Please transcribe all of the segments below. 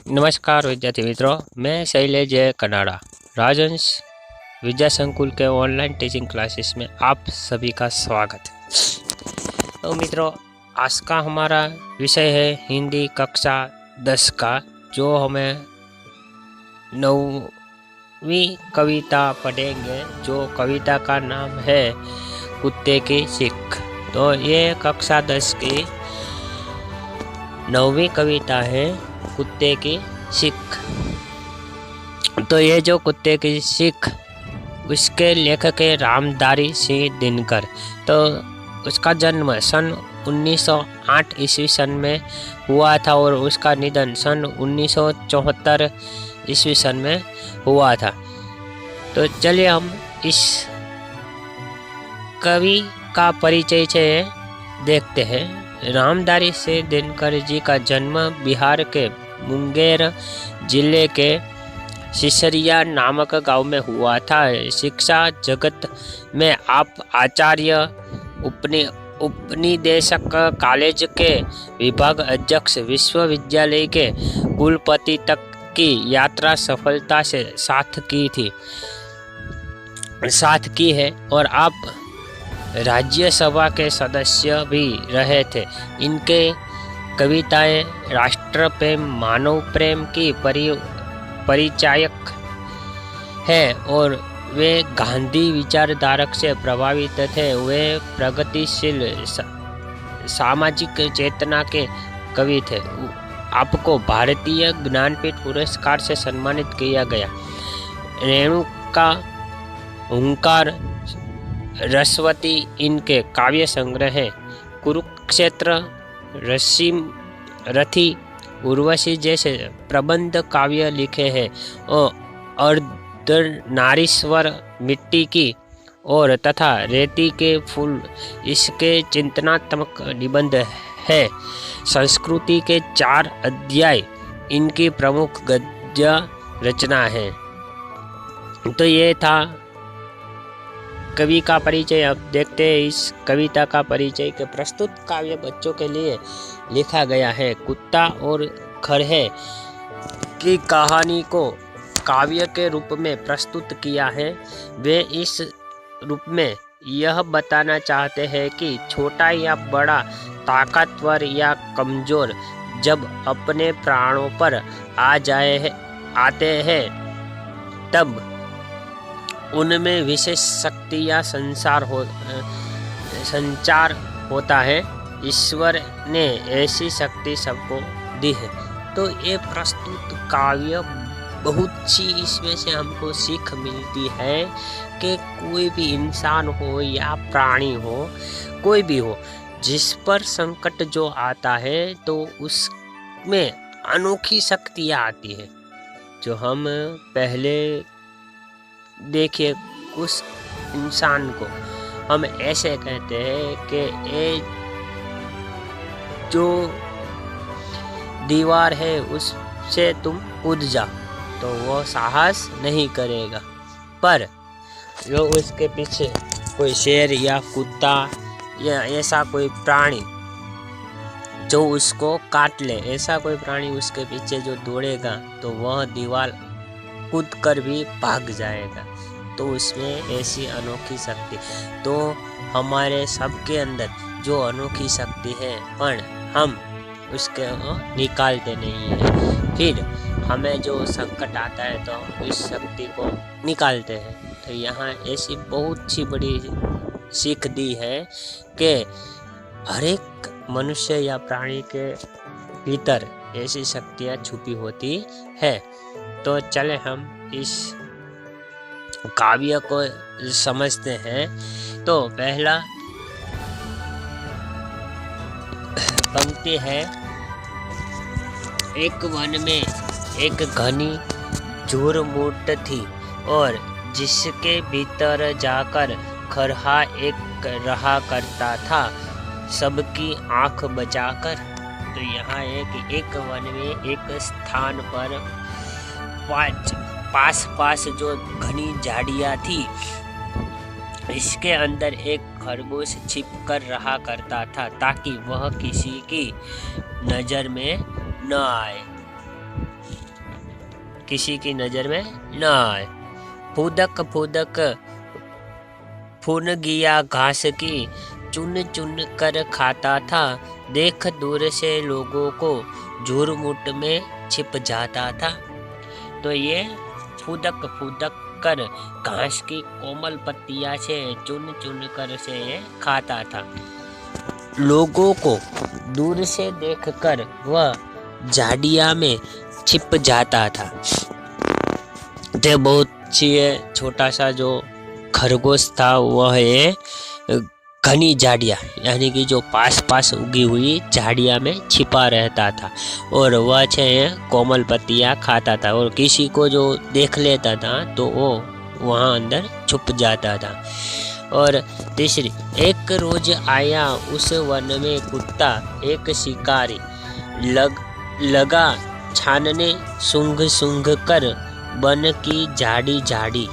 नमस्कार विद्यार्थी मित्रों, मैं शैलेश जय कनाडा राजहंस विद्या संकुल के ऑनलाइन टीचिंग क्लासेस में आप सभी का स्वागत है। तो मित्रों, आज का हमारा विषय है हिंदी कक्षा 10 का, जो हमें 9वीं कविता पढ़ेंगे, जो कविता का नाम है कुत्ते की सीख। तो ये कक्षा 10 की 9वीं कविता है कुत्ते की सीख। तो ये जो कुत्ते की सीख, उसके लेखक है रामधारी सिंह दिनकर। तो उसका जन्म सन 1908 ईस्वी सन में हुआ था और उसका निधन सन 1974 ईस्वी सन में हुआ था। तो चलिए हम इस कवि का परिचय से देखते हैं। रामधारी सिंह दिनकर जी का जन्म बिहार के मुंगेर जिले के सिसरिया नामक गांव में हुआ था। शिक्षा जगत में आप आचार्य, उपनिदेशक, कॉलेज के विभाग अध्यक्ष, विश्वविद्यालय के कुलपति तक की यात्रा सफलता से साथ की है और आप राज्यसभा के सदस्य भी रहे थे। इनके कविताएं राष्ट्र प्रेम, मानव प्रेम की परिचायक है और वे गांधी विचारधारा से प्रभावित थे। वे प्रगतिशील सामाजिक चेतना के कवि थे। आपको भारतीय ज्ञानपीठ पुरस्कार से सम्मानित किया गया। रेणुका, हुंकार, रसवती इनके काव्य संग्रह है। कुरुक्षेत्र, रथी, उर्वशी जैसे प्रबंध काव्य लिखे हैं और अर्धनारीश्वर, मिट्टी की और तथा रेती के फूल इसके चिंतनात्मक निबंध है। संस्कृति के 4 अध्याय इनकी प्रमुख गद्य रचना है। तो ये था कवि का परिचय। अब देखते हैं इस कविता का परिचय के प्रस्तुत काव्य बच्चों के लिए लिखा गया है। कुत्ता और खरहे की कहानी को काव्य के रूप में प्रस्तुत किया है। वे इस रूप में यह बताना चाहते हैं कि छोटा या बड़ा, ताकतवर या कमजोर, जब अपने प्राणों पर आते हैं तब उनमें विशेष शक्ति या संचार होता है। ईश्वर ने ऐसी शक्ति सबको दी है। तो ये प्रस्तुत काव्य बहुत सी, इसमें से हमको सीख मिलती है कि कोई भी इंसान हो या प्राणी हो, कोई भी हो, जिस पर संकट जो आता है तो उसमें अनोखी शक्तियाँ आती है। जो हम पहले देखिए, उस इंसान को हम ऐसे कहते हैं कि ये जो दीवार है उससे तुम कूद जाओ, तो वो साहस नहीं करेगा। पर जो उसके पीछे कोई शेर या कुत्ता या ऐसा कोई प्राणी जो उसको काट ले, ऐसा कोई प्राणी उसके पीछे जो दौड़ेगा, तो वह दीवार कूद कर भी भाग जाएगा। तो उसमें ऐसी अनोखी शक्ति, तो हमारे सबके अंदर जो अनोखी शक्ति है, पर हम उसके निकालते नहीं हैं। फिर हमें जो संकट आता है तो हम उस शक्ति को निकालते हैं। तो यहाँ ऐसी बहुत सी बड़ी सीख दी है कि हर एक मनुष्य या प्राणी के भीतर ऐसी शक्तियाँ छुपी होती है। तो चले हम इस काव्य को समझते हैं। तो पहला पंक्ति है। एक वन में एक घनी झुरमुट थी और जिसके भीतर जाकर खरहा एक रहा करता था, सबकी आंख बचाकर। तो यहाँ एक वन में एक स्थान पर पास जो घनी झाड़ियाँ थी, इसके अंदर एक खरगोश छिप कर रहा करता था ताकि वह किसी की नज़र में न आए। किसी की नजर में न आए। फुदक फुदक फून गया घास की, चुन चुन कर खाता था, देख दूर से लोगों को झुरमुट में छिप जाता था। तो ये फुदक फुदक कर घास की कोमल पत्तियां से चुन चुन कर से ये खाता था। लोगों को दूर से देखकर वह झाड़िया में छिप जाता था। ये बहुत छोटा सा जो खरगोश था वह ये घनी झाड़ियाँ यानी कि जो पास पास उगी हुई झाड़ियाँ में छिपा रहता था और वह कोमल पत्तियाँ खाता था और किसी को जो देख लेता था तो वो वहाँ अंदर छुप जाता था। और तीसरी, एक रोज आया उस वन में कुत्ता, एक शिकारी लगा छानने, सूंघ सूंघ कर बन की झाड़ी झाड़ी।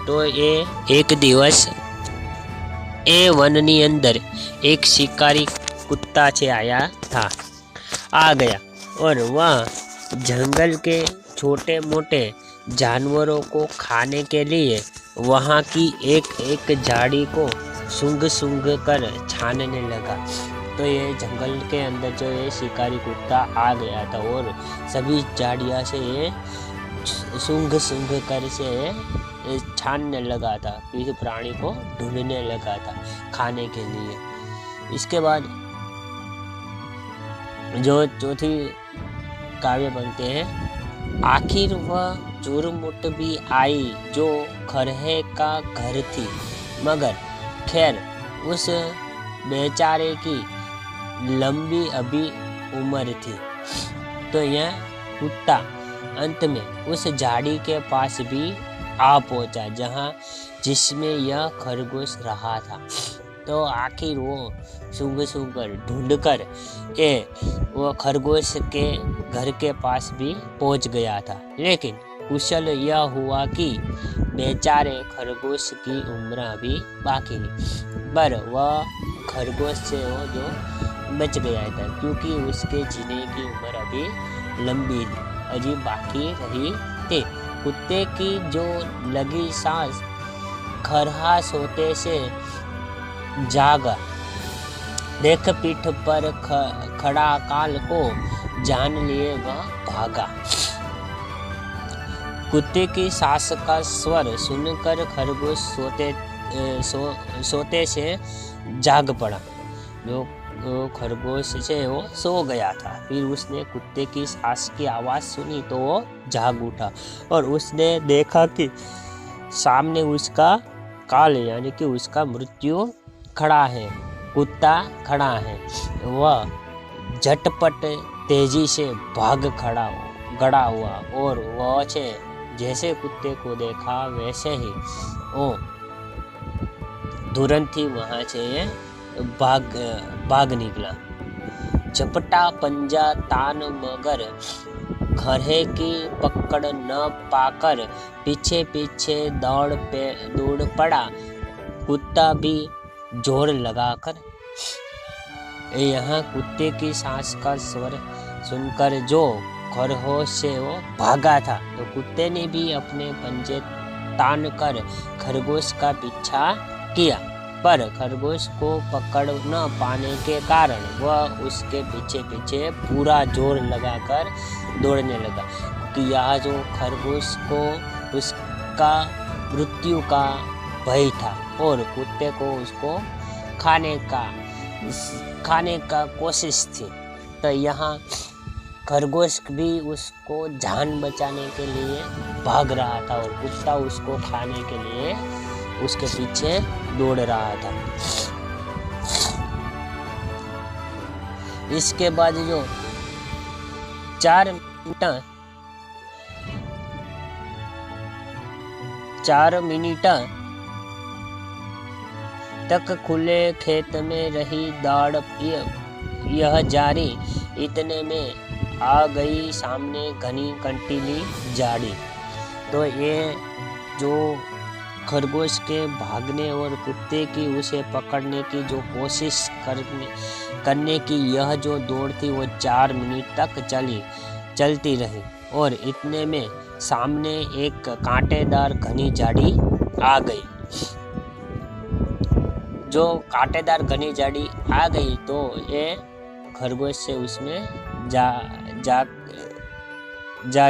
तो ये एक दिवस ए वननी अंदर एक शिकारी कुत्ता से आ गया और वह जंगल के छोटे मोटे जानवरों को खाने के लिए वहाँ की एक एक झाड़ी को सूंघ सूंघ कर छानने लगा। तो ये जंगल के अंदर जो ये शिकारी कुत्ता आ गया था और सभी झाड़ियाँ से ये सूंघ सूंघ कर से छानने लगा था, किसी प्राणी को ढूंढने लगा था खाने के लिए। इसके बाद जो चौथी काव्य बनते हैं, आखिर वह झुरमुट भी आई जो खरहे का घर थी, मगर खैर उस बेचारे की लंबी अभी उम्र थी। तो यह कुत्ता अंत में उस झाड़ी के पास भी आ पहुंचा जिसमें यह खरगोश रहा था। तो आखिर वो सूंघ सूंघ कर ढूंढ कर वो खरगोश के घर के पास भी पहुंच गया था। लेकिन कुशल यह हुआ कि बेचारे खरगोश की उम्र अभी बाकी थी, पर वह खरगोश से वो जो बच गया था क्योंकि उसके जीने की उम्र अभी लंबी थी, अभी बाकी रही थी। कुत्ते की जो लगी सांस खरहा सोते से जागा, देख पीठ पर खड़ा काल को जान लिए वह भागा। कुत्ते की सांस का स्वर सुनकर खरगोश सोते से जाग पड़ा। जो खरगोश से वो सो गया था, फिर उसने कुत्ते की सांस की आवाज़ सुनी तो वो जाग उठा और उसने देखा कि सामने उसका काल यानी कि उसका मृत्यु खड़ा है, कुत्ता खड़ा है। वह झटपट तेजी से भाग गड़ा हुआ और वह जैसे कुत्ते को देखा वैसे ही वो तुरंत ही वहाँ से भाग निकला। झपटा पंजा तान मगर खरहे की पकड़ न पाकर पीछे पीछे दौड़ पड़ा। कुत्ता भी जोर लगाकर। यहाँ कुत्ते की सांस का स्वर सुनकर जो खरगोश से वो भागा था, तो कुत्ते ने भी अपने पंजे तान कर खरगोश का पीछा किया, पर खरगोश को पकड़ न पाने के कारण वह उसके पीछे पीछे पूरा जोर लगाकर दौड़ने लगा, क्योंकि यह जो खरगोश को उसका मृत्यु का भय था और कुत्ते को उसको खाने का कोशिश थी। तो यहाँ खरगोश भी उसको जान बचाने के लिए भाग रहा था और कुत्ता उसको खाने के लिए उसके पीछे दौड़ रहा था। इसके बाद जो 4 मिनट तक खुले खेत में रही दौड़ यह जारी, इतने में आ गई सामने घनी कंटीली झाड़ी। तो ये जो खरगोश के भागने और कुत्ते की उसे पकड़ने की जो कोशिश करने की यह जो दौड़ थी वो 4 मिनट तक चलती रही। और इतने में सामने एक कांटेदार घनी झाड़ी आ गई। जो कांटेदार घनी झाड़ी आ गई तो ये खरगोश से उसमें जा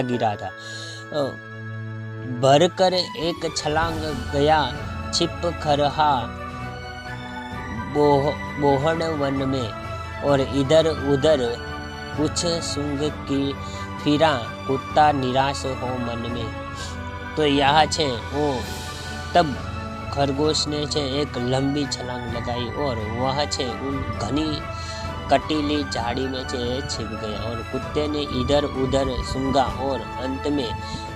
गिरा था। भर कर एक छलांग गया छिप खरहा बोहड़ वन में, और इधर उधर कुछ सूंघ की फिरा कुत्ता निराश हो मन में। तो यह छे वो तब खरगोश ने छे एक लंबी छलांग लगाई और वह छे उन घनी कटीली झाड़ी में छे छिप गया, और कुत्ते ने इधर उधर सूंघा और अंत में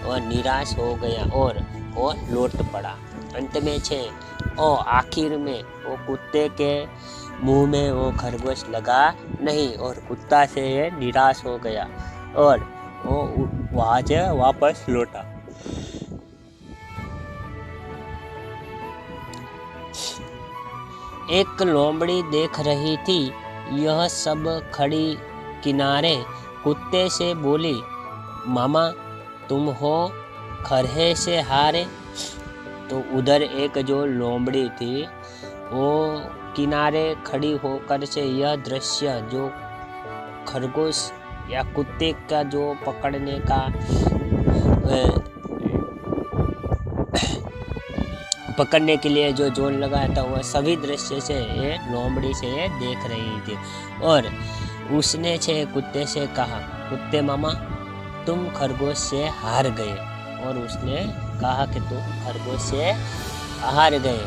वह निराश हो गया और वो लौट पड़ा। अंत में छे ओ आखिर में वो कुत्ते के मुंह में वो खरगोश लगा नहीं, और कुत्ता से ये निराश हो गया और वो वहाँ से वापस लौटा। एक लोमड़ी देख रही थी यह सब खड़ी किनारे, कुत्ते से बोली, मामा तुम हो खरहे से हारे। तो उधर एक जो लोमड़ी थी वो किनारे खड़ी होकर से यह दृश्य जो खरगोश या कुत्ते का जो पकड़ने का पकड़ने के लिए जो जोर लगाया था वह सभी दृश्य से ये लोमड़ी से ये देख रही थी। और उसने छे कुत्ते से कहा, कुत्ते मामा तुम खरगोश से हार गए। और उसने कहा कि तुम खरगोश से हार गए।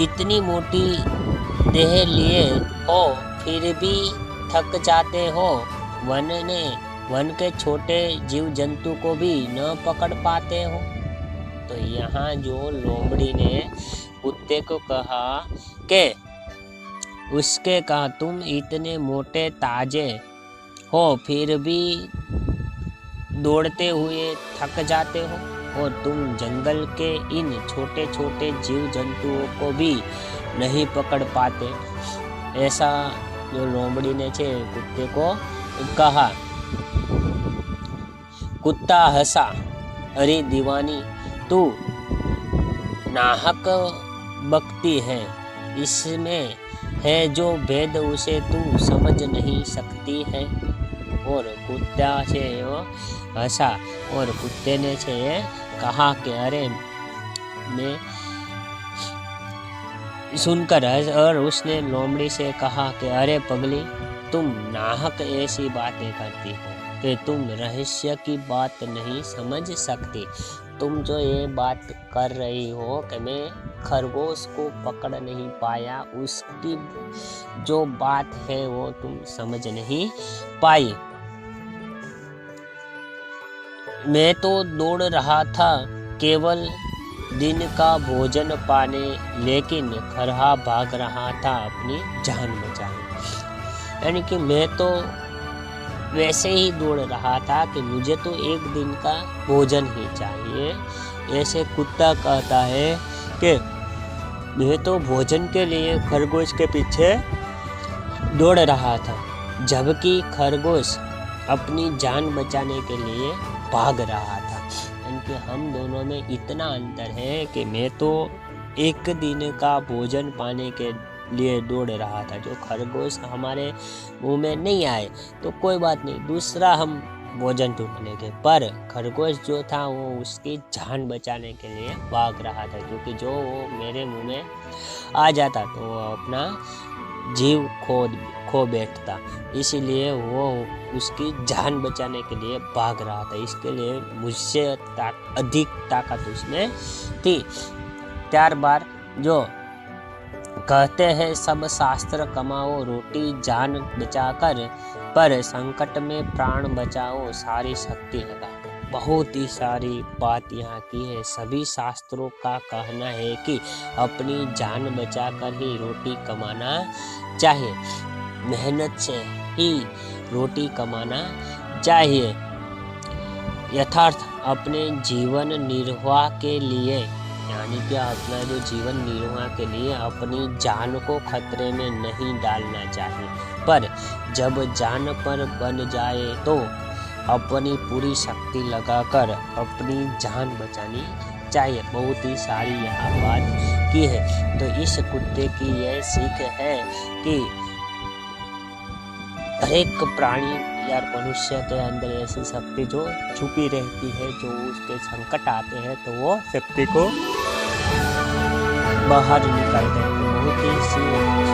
इतनी मोटी देह लिए हो फिर भी थक जाते हो, वन के छोटे जीव जंतु को भी न पकड़ पाते हो। तो यहाँ जो लोमड़ी ने कुत्ते को कहा कि उसके कहा तुम इतने मोटे ताजे हो फिर भी दौड़ते हुए थक जाते हो, और तुम जंगल के इन छोटे छोटे जीव जंतुओं को भी नहीं पकड़ पाते। ऐसा जो लोमड़ी ने छे कुत्ते को कहा। कुत्ता हंसा, अरे दीवानी तू नाहक बकती है, इसमें है जो भेद उसे तू समझ नहीं सकती है। और कुत्ता से वो हंसा और कुत्ते ने से कहा कि अरे मैं सुनकर और उसने लोमड़ी से कहा कि अरे पगली तुम नाहक ऐसी बातें करती हो कि तुम रहस्य की बात नहीं समझ सकती। तुम जो ये बात कर रही हो कि मैं खरगोश को पकड़ नहीं पाया, उसकी जो बात है वो तुम समझ नहीं पाई। मैं तो दौड़ रहा था केवल दिन का भोजन पाने, लेकिन खरहा भाग रहा था अपनी जान बचाने। यानी कि मैं तो वैसे ही दौड़ रहा था कि मुझे तो एक दिन का भोजन ही चाहिए। ऐसे कुत्ता कहता है कि मैं तो भोजन के लिए खरगोश के पीछे दौड़ रहा था, जबकि खरगोश अपनी जान बचाने के लिए भाग रहा था। इनके हम दोनों में इतना अंतर है कि मैं तो एक दिन का भोजन पाने के लिए दौड़ रहा था, जो खरगोश हमारे मुंह में नहीं आए तो कोई बात नहीं, दूसरा हम भोजन ढूंढ लेंगे। पर खरगोश जो था वो उसकी जान बचाने के लिए भाग रहा था, क्योंकि जो वो मेरे मुंह में आ जाता तो वो अपना जीव खो बैठता, इसीलिए वो उसकी जान बचाने के लिए भाग रहा था। इसके लिए मुझसे अधिक ताकत उसमें थी। त्यारबाद जो कहते हैं सब शास्त्र कमाओ रोटी जान बचाकर, पर संकट में प्राण बचाओ सारी शक्ति लगाकर। बहुत ही सारी बात यहाँ की है। सभी शास्त्रों का कहना है कि अपनी जान बचाकर ही रोटी कमाना चाहिए, मेहनत से ही रोटी कमाना चाहिए। यथार्थ अपने जीवन निर्वाह के लिए, यानी कि अपना जो जीवन निर्वाह के लिए अपनी जान को खतरे में नहीं डालना चाहिए, पर जब जान पर बन जाए तो अपनी पूरी शक्ति लगाकर अपनी जान बचानी चाहिए। बहुत ही सारी यहाँ बात की है। तो इस कुत्ते की यह सीख है कि हर एक प्राणी या मनुष्य के अंदर ऐसी शक्ति जो छुपी रहती है, जो उसके संकट आते हैं तो वो शक्ति को बाहर निकालते हैं। बहुत ही